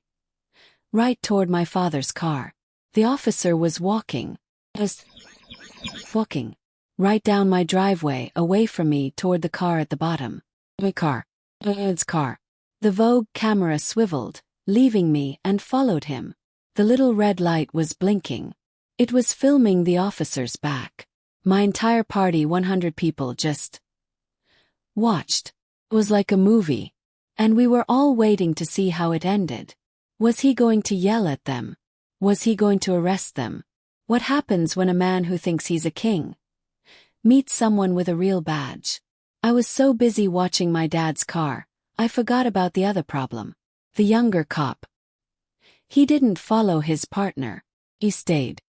Right toward my father's car. The officer was walking. Walking. Right down my driveway, away from me toward the car at the bottom. My car. Ed's car. The Vogue camera swiveled, leaving me, and followed him. The little red light was blinking. It was filming the officer's back. My entire party, 100 people, just watched. It was like a movie. And we were all waiting to see how it ended. Was he going to yell at them? Was he going to arrest them? What happens when a man who thinks he's a king meets someone with a real badge? I was so busy watching my dad's car, I forgot about the other problem. The younger cop. He didn't follow his partner. He stayed.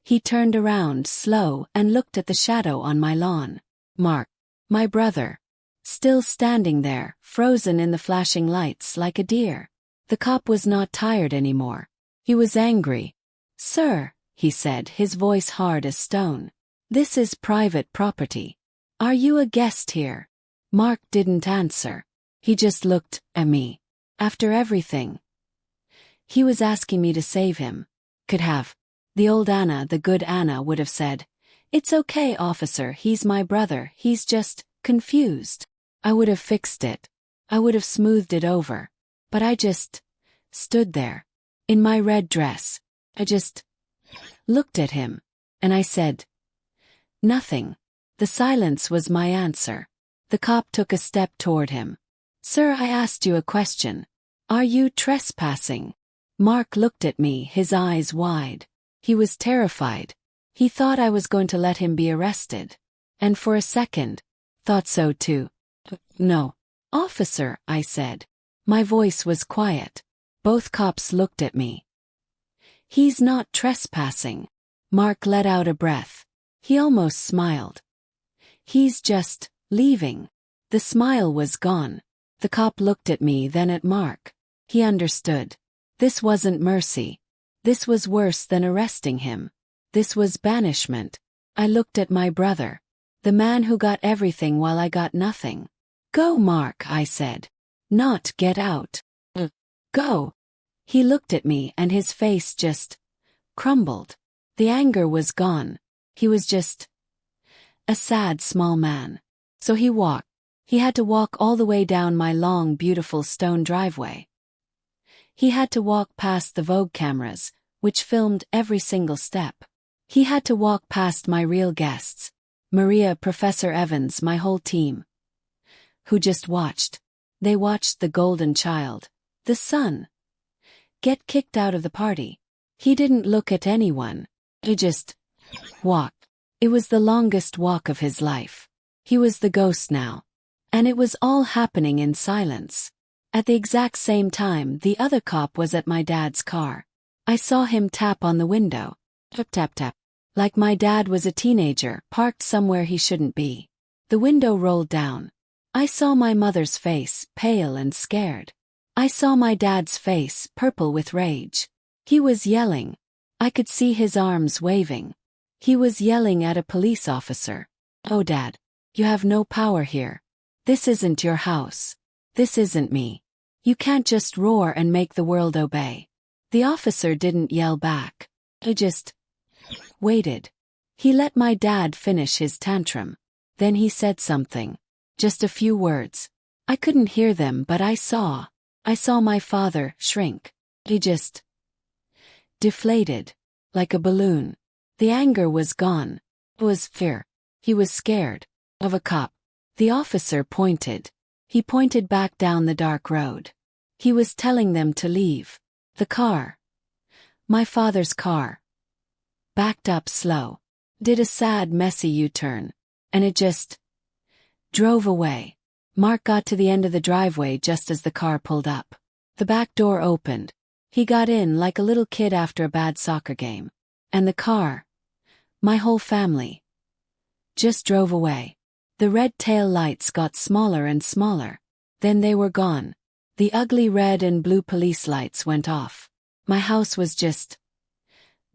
He turned around slow and looked at the shadow on my lawn. Mark, my brother, still standing there, frozen in the flashing lights like a deer. The cop was not tired anymore. He was angry. "Sir," he said, his voice hard as stone. "This is private property. Are you a guest here?" Mark didn't answer. He just looked at me. After everything he was asking me to save him, could have. The old Anna, the good Anna, would have said, "It's okay, officer, he's my brother, he's just confused." I would have fixed it. I would have smoothed it over. But I just stood there. In my red dress. I just looked at him. And I said nothing. The silence was my answer. The cop took a step toward him. "Sir, I asked you a question. Are you trespassing?" Mark looked at me, his eyes wide. He was terrified. He thought I was going to let him be arrested. And for a second, thought so too. "No, officer," I said. My voice was quiet. Both cops looked at me. "He's not trespassing." Mark let out a breath. He almost smiled. "He's just leaving." The smile was gone. The cop looked at me, then at Mark. He understood. This wasn't mercy. This was worse than arresting him. This was banishment. I looked at my brother. The man who got everything while I got nothing. "Go, Mark," I said. "Not get out. Go." He looked at me and his face just crumbled. The anger was gone. He was just a sad small man. So he walked. He had to walk all the way down my long, beautiful stone driveway. He had to walk past the Vogue cameras, which filmed every single step. He had to walk past my real guests, Maria, Professor Evans, my whole team, who just watched. They watched the golden child, the sun, get kicked out of the party. He didn't look at anyone. He just walked. It was the longest walk of his life. He was the ghost now. And it was all happening in silence. At the exact same time, the other cop was at my dad's car. I saw him tap on the window. Tap, tap, tap. Like my dad was a teenager, parked somewhere he shouldn't be. The window rolled down. I saw my mother's face, pale and scared. I saw my dad's face, purple with rage. He was yelling. I could see his arms waving. He was yelling at a police officer. "Oh, Dad, you have no power here. This isn't your house. This isn't me. You can't just roar and make the world obey." The officer didn't yell back. He just waited. He let my dad finish his tantrum. Then he said something. Just a few words. I couldn't hear them, but I saw my father shrink. He just deflated. Like a balloon. The anger was gone. It was fear. He was scared. Of a cop. The officer pointed. He pointed back down the dark road. He was telling them to leave. The car. My father's car. Backed up slow. Did a sad, messy U-turn. And it just drove away. Mark got to the end of the driveway just as the car pulled up. The back door opened. He got in like a little kid after a bad soccer game. And the car, my whole family, just drove away. The red tail lights got smaller and smaller. Then they were gone. The ugly red and blue police lights went off. My house was just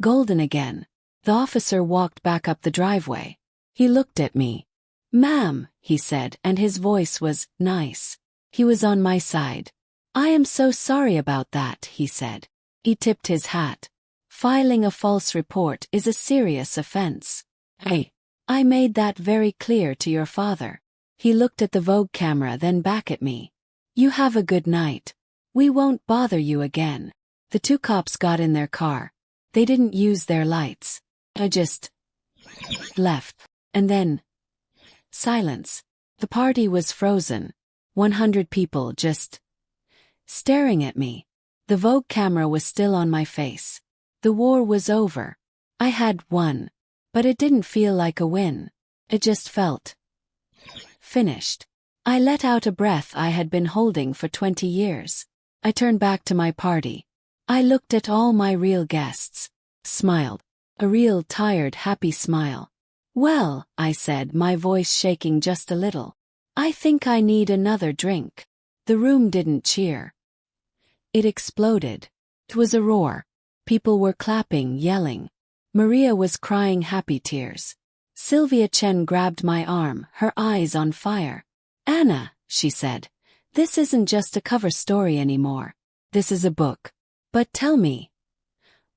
golden again. The officer walked back up the driveway. He looked at me. "Ma'am," he said, and his voice was nice. He was on my side. "I am so sorry about that," he said. He tipped his hat. "Filing a false report is a serious offense. Hey, I made that very clear to your father." He looked at the Vogue camera, then back at me. "You have a good night. We won't bother you again." The two cops got in their car. They didn't use their lights. I just left. And then silence. The party was frozen. 100 people just staring at me. The Vogue camera was still on my face. The war was over. I had won. But it didn't feel like a win. It just felt finished. I let out a breath I had been holding for 20 years. I turned back to my party. I looked at all my real guests. Smiled. A real tired, happy smile. "Well," I said, my voice shaking just a little. "I think I need another drink." The room didn't cheer. It exploded. It was a roar. People were clapping, yelling. Maria was crying happy tears. Sylvia Chen grabbed my arm, her eyes on fire. "Anna," she said, "this isn't just a cover story anymore. This is a book. But tell me,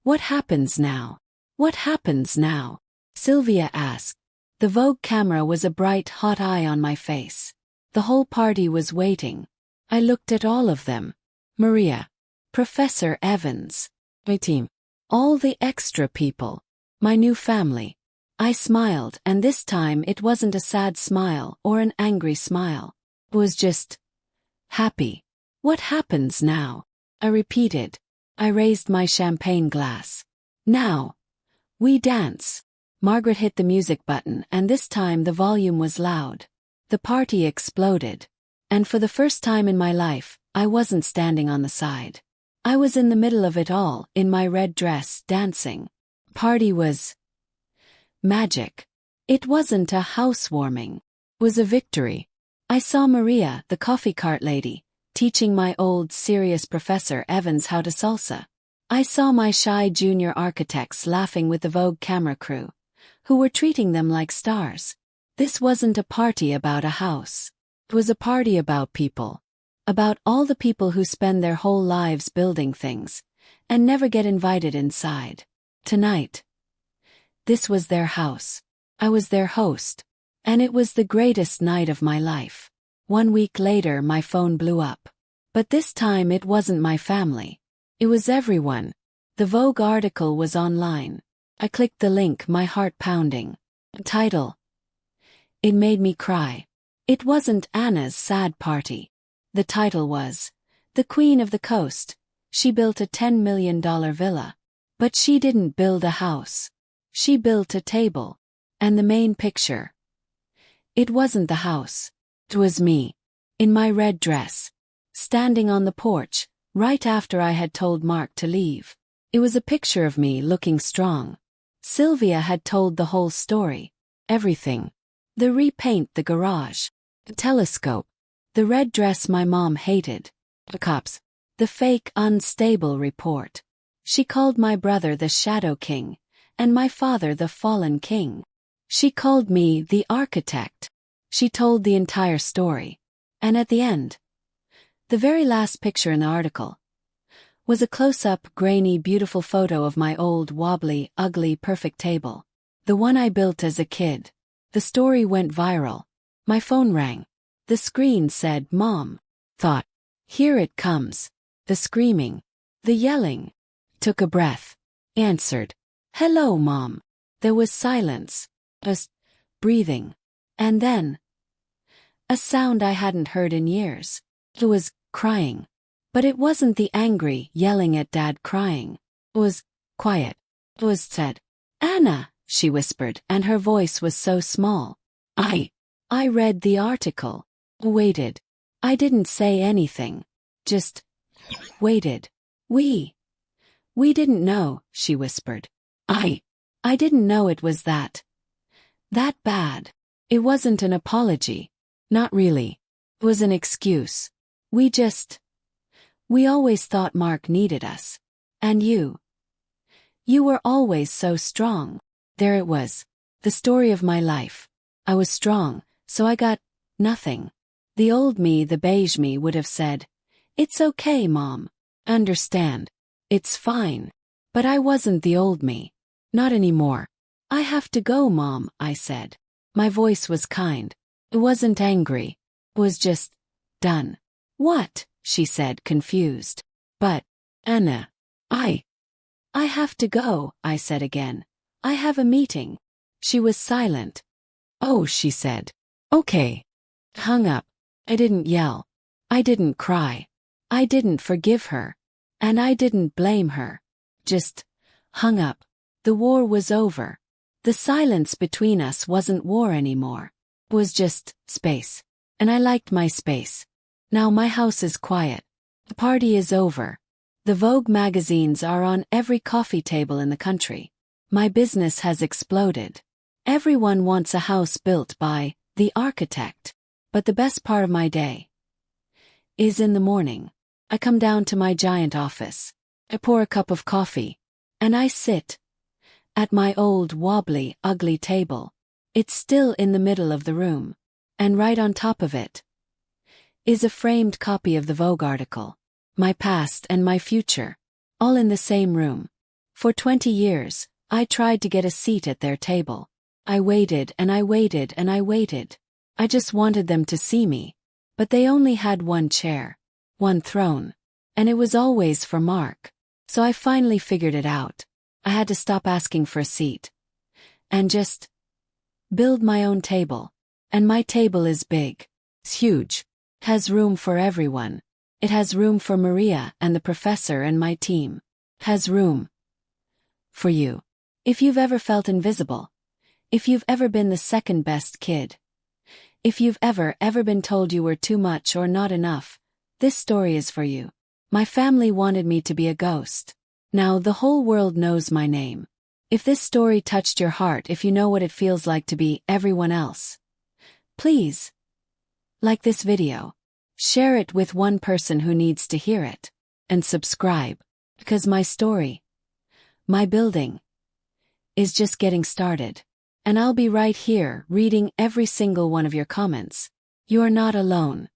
what happens now? What happens now?" Sylvia asked. The Vogue camera was a bright, hot eye on my face. The whole party was waiting. I looked at all of them. Maria, Professor Evans, my team, all the extra people, my new family. I smiled, and this time it wasn't a sad smile or an angry smile. It was just happy. "What happens now?" I repeated. I raised my champagne glass. "Now, we dance." Margaret hit the music button, and this time the volume was loud. The party exploded. And for the first time in my life, I wasn't standing on the side. I was in the middle of it all, in my red dress, dancing. Party was magic. It wasn't a housewarming. It was a victory. I saw Maria, the coffee cart lady, teaching my old, serious Professor Evans how to salsa. I saw my shy junior architects laughing with the Vogue camera crew, who were treating them like stars. This wasn't a party about a house. It was a party about people. About all the people who spend their whole lives building things, and never get invited inside. Tonight, this was their house. I was their host. And it was the greatest night of my life. 1 week later my phone blew up. But this time it wasn't my family. It was everyone. The Vogue article was online. I clicked the link, my heart pounding. Title. It made me cry. It wasn't Anna's sad party. The title was, "The Queen of the Coast. She built a $10 million villa. But she didn't build a house. She built a table." And the main picture. It wasn't the house. It was me. In my red dress. Standing on the porch, right after I had told Mark to leave. It was a picture of me looking strong. Sylvia had told the whole story. Everything. The repaint the garage. The telescope. The red dress my mom hated. The cops. The fake unstable report. She called my brother the Shadow King, and my father the Fallen King. She called me the architect. She told the entire story. And at the end, the very last picture in the article, was a close-up, grainy, beautiful photo of my old, wobbly, ugly, perfect table. The one I built as a kid. The story went viral. My phone rang. The screen said, "Mom." Thought, here it comes. The screaming. The yelling. Took a breath. Answered. "Hello, Mom." There was silence. Breathing. And then, a sound I hadn't heard in years. It was crying. But it wasn't the angry, yelling at Dad crying. It was quiet. It was said. "Anna," she whispered, and her voice was so small. I read the article. Waited. I didn't say anything. Just waited. We didn't know," she whispered. I didn't know it was that bad. It wasn't an apology. Not really. It was an excuse. We always thought Mark needed us. And you were always so strong. There it was. The story of my life. I was strong, so I got nothing. The old me, the beige me, would have said, "It's okay, Mom. Understand. It's fine." But I wasn't the old me. Not anymore. "I have to go, Mom," I said. My voice was kind. It wasn't angry. It was just done. "What?" she said, confused. "But, Anna, I have to go," I said again. "I have a meeting." She was silent. "Oh," she said. "Okay." Hung up. I didn't yell. I didn't cry. I didn't forgive her. And I didn't blame her. Just hung up. The war was over. The silence between us wasn't war anymore. It was just space. And I liked my space. Now my house is quiet. The party is over. The Vogue magazines are on every coffee table in the country. My business has exploded. Everyone wants a house built by the architect. But the best part of my day is in the morning. I come down to my giant office. I pour a cup of coffee. And I sit at my old, wobbly, ugly table. It's still in the middle of the room. And right on top of it is a framed copy of the Vogue article. My past and my future, all in the same room. For 20 years, I tried to get a seat at their table. I waited and I waited and I waited. I just wanted them to see me. But they only had one chair, one throne. And it was always for Mark. So I finally figured it out. I had to stop asking for a seat. And just build my own table. And my table is big. It's huge. It has room for everyone. It has room for Maria and the professor and my team. It has room for you. If you've ever felt invisible. If you've ever been the second best kid. If you've ever been told you were too much or not enough, this story is for you. My family wanted me to be a ghost. Now the whole world knows my name. If this story touched your heart, if you know what it feels like to be everyone else, please like this video. Share it with one person who needs to hear it. And subscribe. Because my story, my building, is just getting started. And I'll be right here reading every single one of your comments. You are not alone.